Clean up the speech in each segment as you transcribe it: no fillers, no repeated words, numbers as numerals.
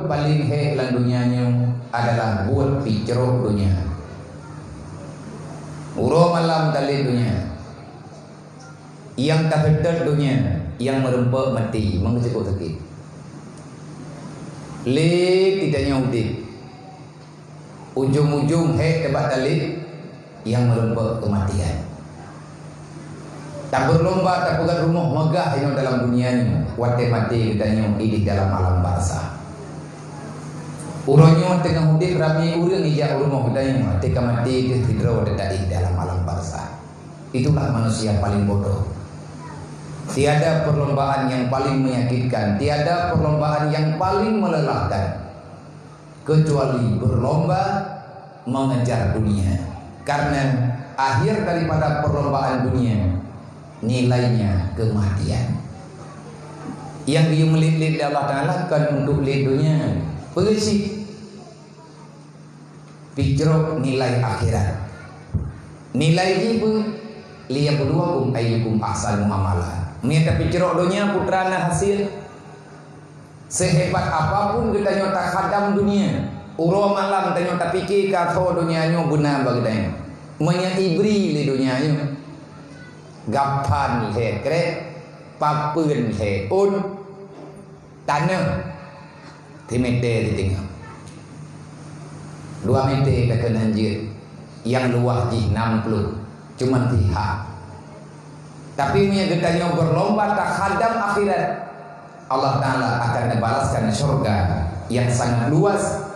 buat paling he lan dunianya adalah buat picrok dunia. Uro malam tali dunia. Yang tak dunia, yang merempak mati, mengecekuk sakit. Le tidaknya udik. Ujung-ujung he kebat tali yang merempak kematian. Tak berlomba, tak pegang rumah megah ini dalam dunia ni. Wate mati katanya ini dalam alam barzah. Uronyo tengah hudip rami urang ijak rumah katanya. Teka mati ke hidro dedai dalam alam barzah. Itulah manusia paling bodoh. Tiada perlombaan yang paling menyakitkan, tiada perlombaan yang paling melelahkan kecuali berlomba mengejar dunia. Karena akhir daripada perlombaan dunia nilainya kematian. Yang dia melilit Allah Ta'ala kan untuk lidahnya bersih picrok nilai akhirat. Nilai itu liyabluwakum ayyukum ahsanu amala. Mereka picrok dunia putrana hasil. Sehebat apapun kita nyota khadam dunia, uro malam kita nyota pikir kata dunianya guna bagi kita. Menyibri li dunianya. Gapan he krek, papun he un, tanah, timete ditinggal. 2 meter kata nanjir, yang luas di 60, cuman pihak. Tapi punya getanya berlomba tak hadam akhirat, Allah Ta'ala akan membalaskan surga yang sangat luas,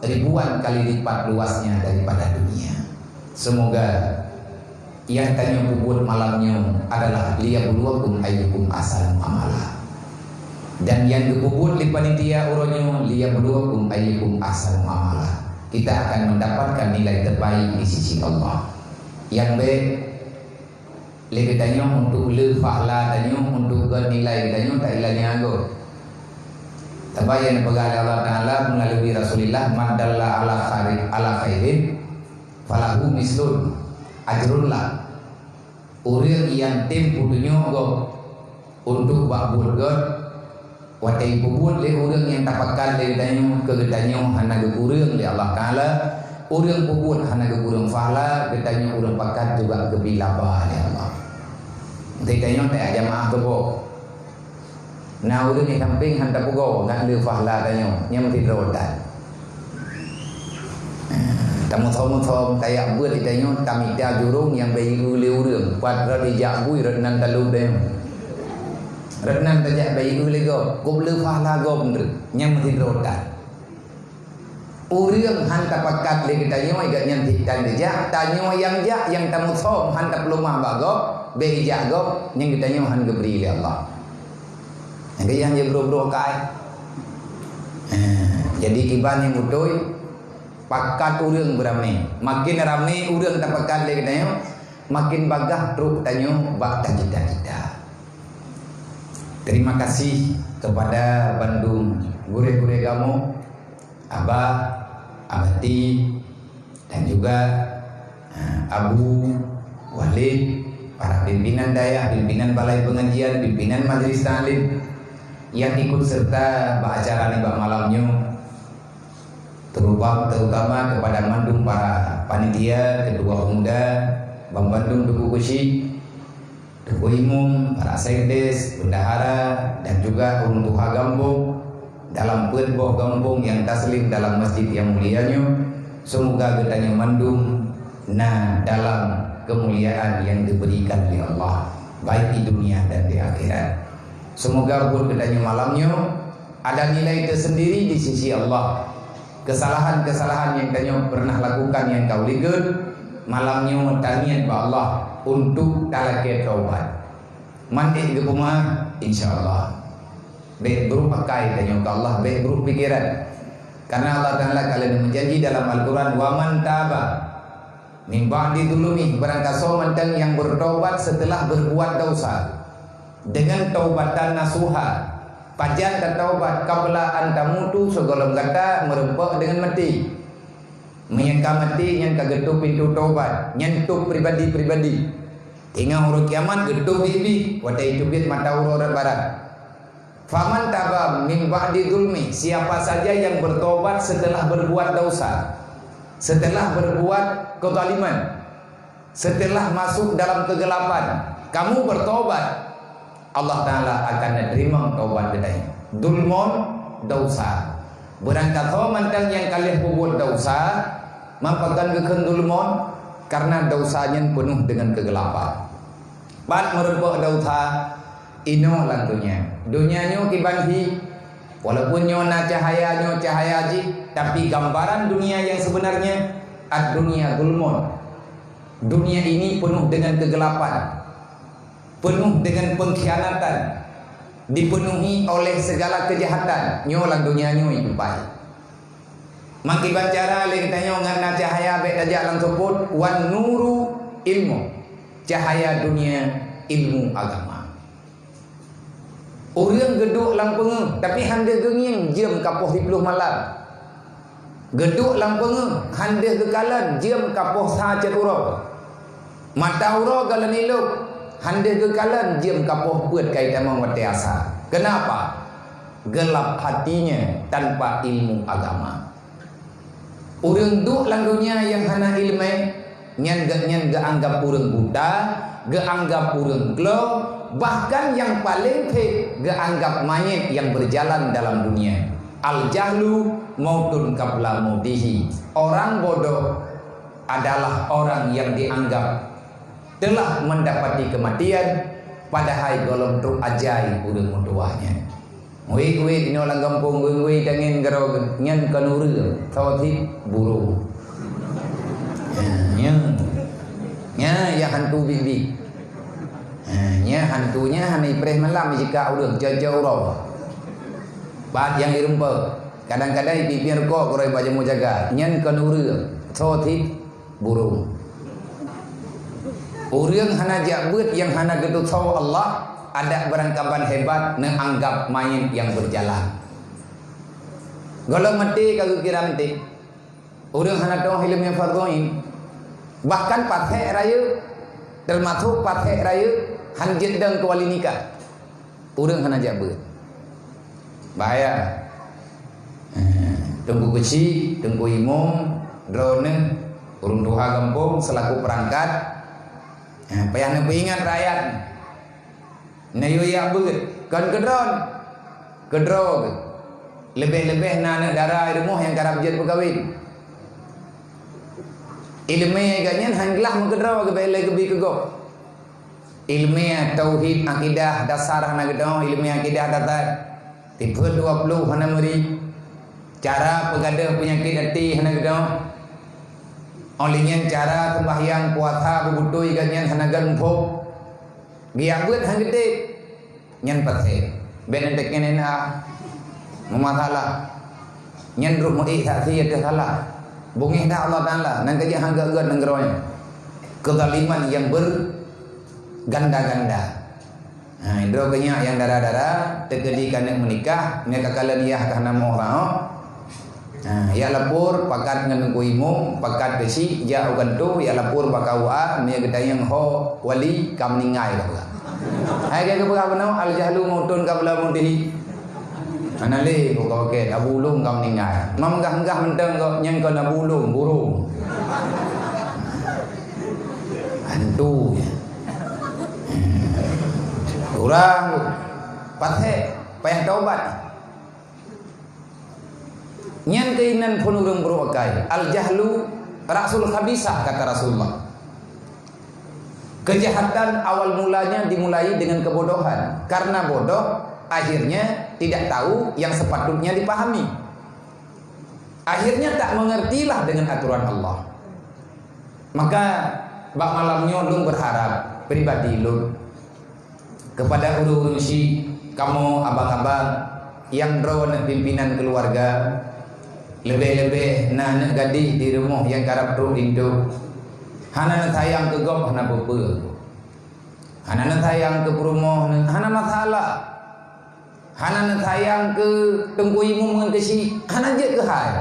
ribuan kali lipat luasnya daripada dunia. Semoga yang tanya kubur malamnya adalah liyabluwakum ayyukum ahsanu amala. Dan yang dikubur di panitia uronyo liyabluwakum ayyukum ahsanu amala. Kita akan mendapatkan nilai terbaik di sisi Allah. Yang baik lebih tanya untuk le fahla tanya untuk nilai tanya tak ilahnya ago. Tapi yang pegang Allah Ta'ala melalui Rasulullah madalla ala khairin falahu mislun ajrullah. Orang yang tempuh dunia untuk bakbul god watai kubur le orang yang tapakan le danyo kegedanyo hana gegurang le Allah Ta'ala. Orang kubur hana gegurang fahla gedanyo orang pakat juga kebilaba le Allah. Gedanyo tak jamaah kebo. Nah orang ni samping hantar pugo ngan le fahla danyo nyam tidrodan. Tamu-tamu tayak buat ditanya kami dia jurung yang bayi ule urang buat radijak bui retnan talu dem retnan tajak bayi ule go goble fahla go bener nyam tidrodan urang hantar pakat le ditanya igat nyam tikan dijak tanya yang tamu-tamu hantar pelumah bago bayi jak go yang ditanya han gebri le Allah yang je bro-bro kai jadi kiban yang betul pakat urang beramai, makin ramai urang tak pakat lagi tanya, makin bagah truk tanya bak cita-cita. Terima kasih kepada Bandung gure-gure kamu, Abah, Abati, dan juga Abu Walid, para pimpinan daya, pimpinan balai pengajian, pimpinan majelis taklim yang ikut serta acara ni bak malamnya. Terutama kepada mandum para panitia, kedua pemuda, Bang Bandung Duku Kusi, Duku Imum, para sekdes, bendahara, dan juga urun tuha gambung dalam perboh gambung yang taslim dalam masjid yang mulianya. Semoga getanya mandum nah dalam kemuliaan yang diberikan oleh Allah, baik di dunia dan di akhirat. Semoga buat getanya malamnya ada nilai tersendiri di sisi Allah. Kesalahan-kesalahan yang kau pernah lakukan yang kau lihat malamnya tanian ba Allah untuk talaket taubat. Mandi ke rumah insyaallah. Baik berupa kai tanya ke Allah, baik berupa pikiran. Karena Allah Ta'ala kalian menjanji dalam Al-Quran wa man taba min ba'di dzulumi, barang kasomantan yang bertaubat setelah berbuat dosa dengan taubatan nasuha. Pajan dan taubat kabla antamutu segala kata merempak dengan mati. Menyangka mati yang kagetuk pintu taubat, nyentuh pribadi-pribadi. Tinggal huruf kiamat getuk bibi, wadah itu bit mata urut barat. Faman taba min ba'di dzulmi, siapa saja yang bertobat setelah berbuat dosa, setelah berbuat kezaliman, setelah masuk dalam kegelapan, kamu bertobat, Allah Ta'ala akan menerima taubat kita. Dulmun, dosa. Berangkat mantang yang kalian buat dosa, mampakan keken dulmun, karena dosanya penuh dengan kegelapan. Bat merupakan dosa, ino lantunya. Dunianya kibanhi, walaupun nyona cahaya ji, tapi gambaran dunia yang sebenarnya ad-dunia dulmun. Dunia ini penuh dengan kegelapan, penuh dengan pengkhianatan, dipenuhi oleh segala kejahatan. Nyolang dunia nyo itu baik. Makiban cara kita nyo ngana cahaya baik aja lang sebut wan nuru ilmu. Cahaya dunia ilmu agama. Orang geduk lang pengeng, tapi handa genging jam kapoh 10 malam. Geduk lang pengeng, handa kekalan jam kapoh sa ceturau. Mata uro galan iluk, handa kekalan jam kapoh buat kaitan mawati asa. Kenapa? Gelap hatinya tanpa ilmu agama. Orang duk lang dunia yang hana ilmu, nyan ga anggap orang buta, ga anggap orang gelo, bahkan yang paling ga anggap mayit yang berjalan dalam dunia. Al jahlu mautun qabla mautihi. Orang bodoh adalah orang yang dianggap telah mendapati kematian, padahal golong tu ajai urang mutuahnya. Wei dino lang kampung wei dangin garo nyan kanuru tawati burung. Ya hantu bibi. Ya hantunya hanai preh malam jika urang jauh roh. Bat yang irumpa. Kadang-kadang pipir ko koroi baca mau jaga. Nyan kanuru tawati burung. Orang hana jabut yang hana geduk tahu Allah, ada berangkapan hebat menganggap main yang berjalan. Kalau mati kagak kira mati. Orang hana tahu ilmu yang farduin. Bahkan pathek raya termasuk pathek raya hanjit dan kuali nikah. Orang hana jabut. Bahaya. Tunggu kecil, tunggu imam, drone, urung tuha kampung selaku perangkat. Payah nak ingat rakyat. Nayo ya beut, kan kedron. Lebih-lebih nak darah rumah yang karab jet berkawin. Ilmu agaknya hanglah mengkedro ke bela ke bi kegok. Ilmu tauhid akidah dasar nak gedong, ilmu akidah dasar. Tipe 20 hana muri. Cara pegadah penyakit hati hana gedong. Olehnya cara sembahyang puasa bebutui ganyan hanagan empuk. Giabut hang gede. Nyan pathe. Benedek nena memasalah. Nyan ruh mu'i saksi ada salah. Bungih dah Allah Ta'ala nang kaji hang gagat nang geronya. Kezaliman yang berganda-ganda. Nah, indro banyak yang darah-darah terjadi karena menikah, mereka kalian ya karena mau orang. Nah, ya lapor pakat dengan kuimu, pakat besi, ja ugantu, ya lapor bakawa, ni kita yang ho wali kam ningai lah. Hai ke apa nau al jahlu mautun qabla mautihi. Anale buka ke abulung kam ningai. Mamgah-gah menteng kok nyang kena bulung burung. Hantu. Kurang pathe payah taubat. Nyan keinan pun urang beruakai. Al jahlu rasul khabisah kata Rasulullah. Kejahatan awal mulanya dimulai dengan kebodohan. Karena bodoh akhirnya tidak tahu yang sepatutnya dipahami. Akhirnya tak mengertilah dengan aturan Allah. Maka bak malamnya lu berharap pribadi lu kepada ulu-ulu si kamu abang-abang yang drone pimpinan keluarga, lebih-lebih nak gadis di rumah yang karap ru induk, hana sayang ke gop hana bepe, hana sayang ke rumah hana masalah, hana sayang ke tengkuimu mengkesi hana je ke hai,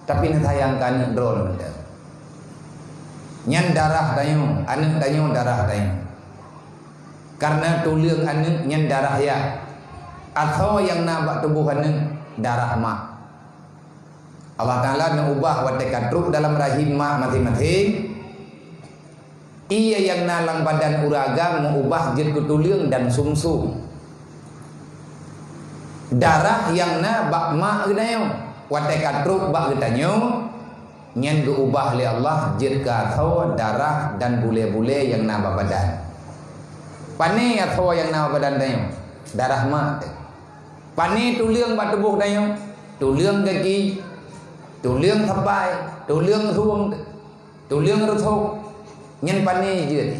tapi nak sayang kan drone benda. Nyan darah tayo, anak tayo darah tayo. Karena tuliang anak nyan darah ya. atau yang nabak tubuhan darah mak. Allah Ta'ala nak ubah watekan truk dalam rahim mak mati-mati. Ia yang nalang badan uraga mengubah jid kutuliang dan sumsum. Darah yang nabak mak gedayo watekan truk bak gedanyo nyen diubah oleh Allah jid atau darah dan bule-bule yang nabak badan. Pane atau yang nabak badan dayo darah mak. Pani tuliang bat tubuh dayo, tuliang kaki, tuliang thapai, tuliang ruang, tuliang ruthok. Nyen pani je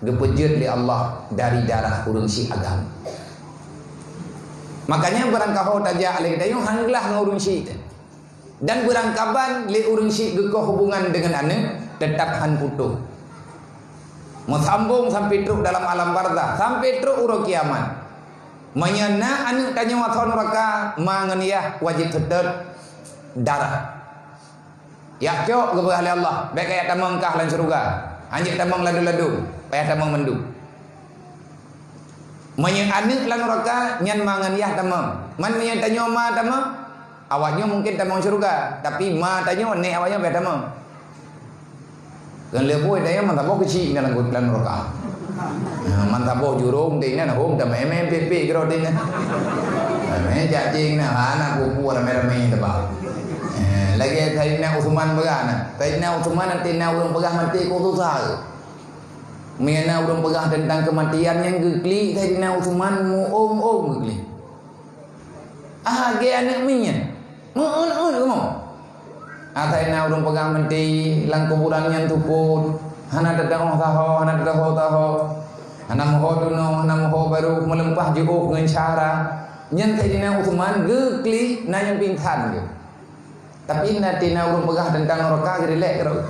gepejut li Allah dari darah urang si agam. Makanya barangkahau tajak ali dayo hanglah ngurung si. Dan berangkaban li urang si gekoh hubungan dengan ane tetap han putuh. Mau sambung sampai truk dalam alam barzah, sampai truk urang kiamat. Menyana anu tanya waton neraka mangeniyah wajib tetap darah. Ya cok gebah oleh Allah. Baik kayak tamang kah lan surga. Anjik tamang ladu-ladu, payah tamang mendu. Menyen anu lan neraka nyan mangeniyah tamang. Man menyen tanya ma tamang. Awaknya mungkin tamang surga, tapi ma tanya ne awaknya payah tamang. Kan leboi daya mantap kecil dalam neraka. Mantap boh jurung ding na hom tam MMPP kro ding na. Meja jing na anak buku rame-rame tebal. Lagi Sayyidina Utsman begana. Sayyidina Utsman nanti na urang pegah mati ku susah. Mena urang pegah tentang kematian yang gegli Sayyidina Utsman muum gegli. Ge anak minyak. Kamu. Sayyidina urang pegah mati lang kuburan yang tuput. Hana dadang taho, hana dadang taho. Hana moho duno, hana moho baru melempah juhuk dengan cara. Nyen Sayyidina Utsman gegli na yang pingsan gitu. Tapi nanti na urang pegah tentang neraka gelek karo.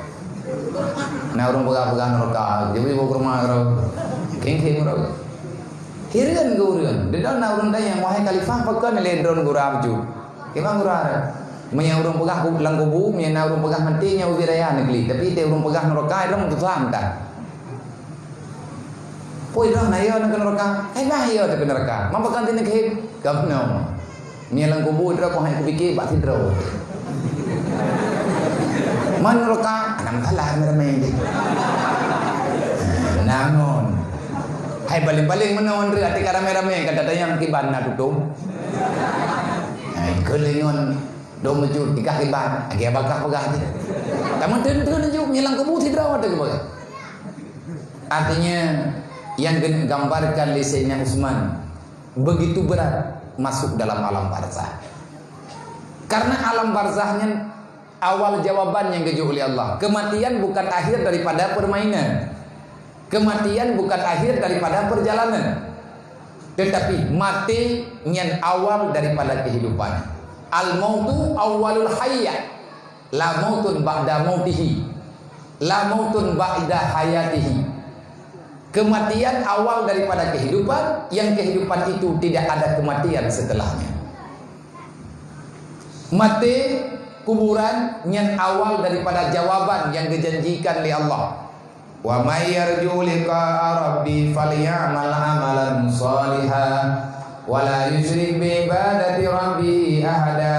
Na urang pegah neraka, jadi bawa ke rumah karo. Keng karo. Kireun geureun, dedon na urang dayang wahai khalifah pekeun lendron gurab ju. Kemang gurare. Menyang urang pegah lang kubu, menyang urang pegah mati nya wiraya negeri, tapi teh urang pegah neraka dong tu faham tak? Poi dah na yo nak neraka. Bah yo tak neraka. Mampakan tin ke gapno. Menyang lang kubu dra ko hai ku fikir bak tidro. Man neraka anam kalah meremeh. Namun hai baling-baling menon re ati karame-rame kada tayang kiban na tutum. Hai kelingon do mejur tiga kiban agi bakah pegah dia. Tamun teun juk nyelang kubu tidra ada ke bagai. Artinya yang gambarkan lisannya Utsman begitu berat masuk dalam alam barzah. Karena alam barzahnya awal jawaban yang kejuh oleh Allah. Kematian bukan akhir daripada permainan. Kematian bukan akhir daripada perjalanan. Tetapi mati yang awal daripada kehidupan. Al-mautu awwalul hayya. La mautun ba'da mautihi. La mautun ba'da hayatihi. Kematian awal daripada kehidupan, yang kehidupan itu tidak ada kematian setelahnya. Mati kuburan yang awal daripada jawaban yang dijanjikan oleh Allah. Wa may yarju liqa'a rabbi falyamal amalan shalihan wala yusyrik bi ibadati rabbi ahada.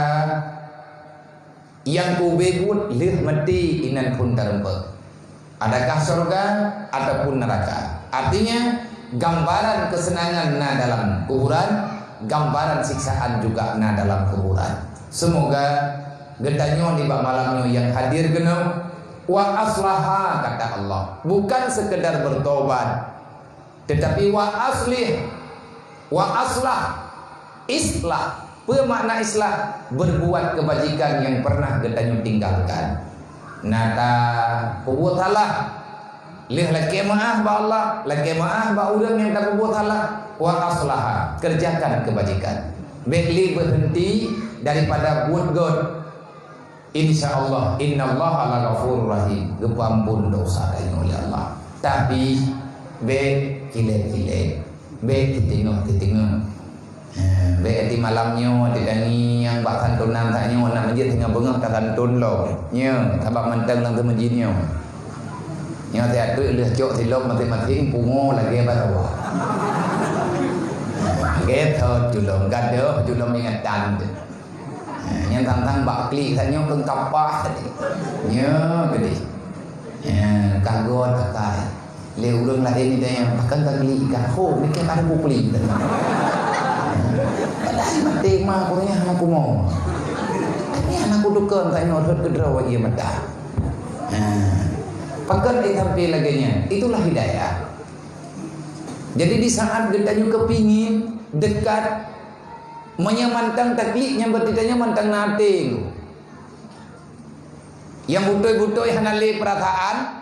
Yang kubebut lih mati inan pun tarempe. Adakah surga ataupun neraka. Artinya gambaran kesenangan na dalam kuburan, gambaran siksaan juga na dalam kuburan. Semoga gedanyo di malamnya yang hadir genep wa aslaha kata Allah, bukan sekedar bertobat, tetapi wa aslih, wa aslah, islah. Pemakna islah berbuat kebajikan yang pernah gedanyo tinggalkan. Nata kubut halah, lih lagi maaf ba Allah, lagi maaf ba urang yang tak kubut halah, wa aslaha, kerjakan kebajikan. Beli berhenti daripada buat god. Insyaallah innallaha la ghafurur rahim. Gepampun dosa oleh Allah. Tapi be kile-kile, be titingok. Be di malamnya didani yang bak kantunan taknya nak masjid tengah bengah tak kantun lo. Nya sabab mentang nang masjidnya. Nya teater leh jok silok mati-mati pungo lagi barawa. Ketot julung gaduh julung ingatan. Yang tantang bakli tanya ke kapah tadi. Nya gede. Kagot akai. Le urang lain ni dia pakan kagli ka ho mikir kan bukli. Padahal mati mah kurangnya aku mau. Ini anak dukan tanya hot kedraw ia mata. Pakan ditampil laginya. Itulah hidayah. Jadi di saat getanya kepingin dekat menyamantang taklidnya bertitanya mantang nating. Yang butuh-butuh yang hanali perasaan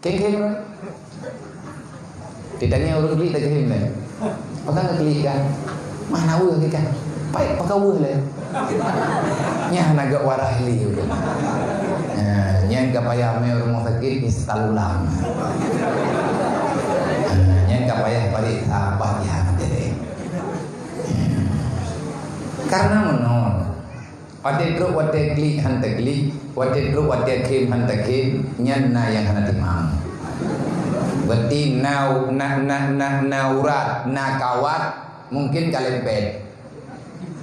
keng-keng ditanya orang klik tak keng lah. Pakai klik kan mana weh kan baik pakai weh lah nya naga warah li nya payah me rumah sakit instalulang nya payah balik apa ya deh. Karena menon wate truk wate klik hanta klik wate truk wate kim hanta kim nyanna yang hana timang berarti naurat nakawat mungkin kalian ped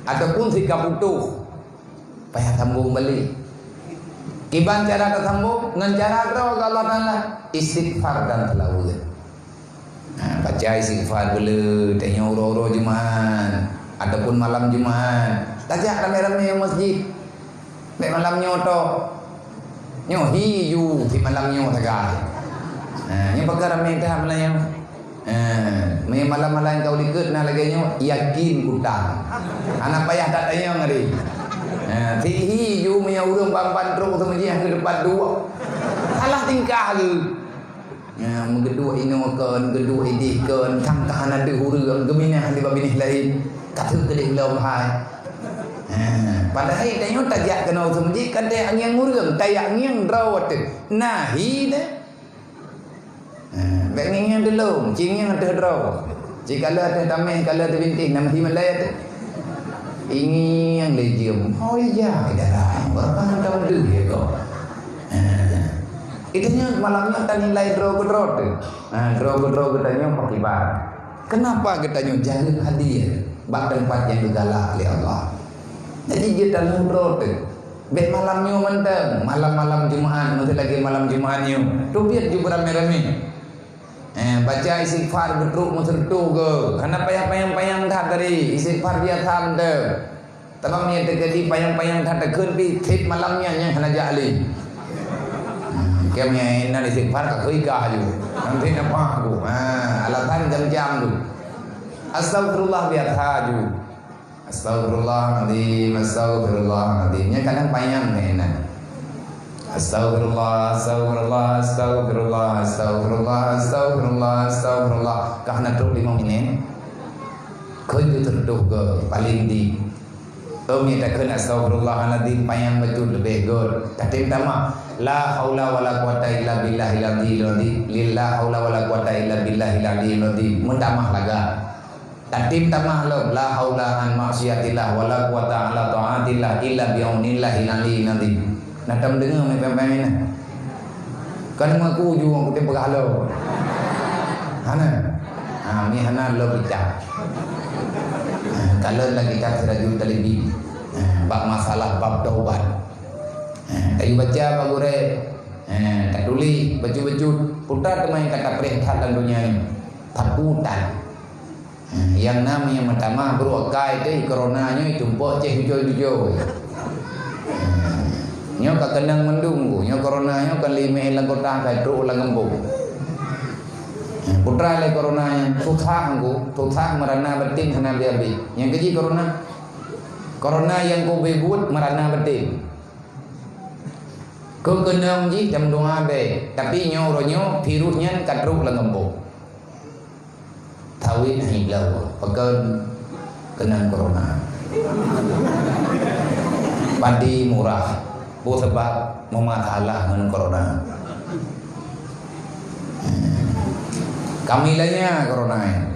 ataupun si kabutuh payah sambung beli kiban cara tersambung dengan cara draw Allah Ta'ala istighfar dan telawud. Baca istighfar dulu tanya uro-uro Jumat ataupun malam Jumat tajak rame-rame yang masjid nek malam nyoto nyohi yu di malam nyoto tagay yang perkara mereka melayang malam-malam kau likut na lagi nyo yakin kutang anak payah tak tanya ngari tihi yu punya urung pampan truk sama dia ke depan dua salah tingkah ke menggedua inokan gedua idikan tangkahan ada hurung geminah di babinih lain kata kedek lau hai padahal tanya tajak kena semji kan dia angin murung tayak angin rawat nahi dah baik angin dulu cingin ada draw jika ada tamai kalau ada bintik nama himan layat ini yang legium oh iya dah berapa tahun dulu ya kau itunya malamnya tak nilai draw katanya pakai bar kenapa katanya jaga hadiah bak tempat yang digalak oleh Allah. Jadi kita lumrah tu. Bet malamnya mentang, malam-malam Jumaat, nanti lagi malam Jumaatnya. Tu biar juga rame-rame. Baca istighfar betruk musertu ke. Karena payang-payang dah tadi istighfar dia tham tu. Tabang ni terjadi payang-payang dah terkun pi tip malamnya yang hana jali. Kami nak istighfar kat kuika ju. Nanti nampak aku. Alatan jam-jam tu. Astagfirullah biar haju. Astagfirullahaladzim. Nya kadang payang enak. Astagfirullah. Kahna tu 5 minit. Kau itu terduh ke paling di. Kau ni tak kena astagfirullahaladzim payang betul lebih good. Tapi pertama la haula wala quwata illa billahil aliyil azim. Lillah haula wala quwata illa billahil aliyil azim. Mendamah laga. Tatim tamah lo la haula an maksiatillah wala quwata ala taatillah illa bi'aunillahil aliyil azim. Nak tam dengar mai pemain ni. Kan mengaku ju aku tempat halo. Hana. Ni hana lo kita. Kalau lagi kita seraju talibi. Bab masalah bab taubat. Ayu baca bagure. Tak tuli baju-baju putar temai kata perintah dalam dunia ni. Takutan. Yang namanya pertama beruakai tu coronanya itu buat ceh hujung-hujung. Nyo ka kenang mendung nyo coronanya kan lime lang kota kai tru lang ngembung. Putra le coronanya susah merana beting sana biabi. Yang keji corona yang ko bebut merana beting. Ko kenang ji jam 2 be tapi nyo ronyo virusnya katru lang ngembung. Tawin hilau pekan kena corona padi murah bu sebab memasalah dengan corona kami lainnya corona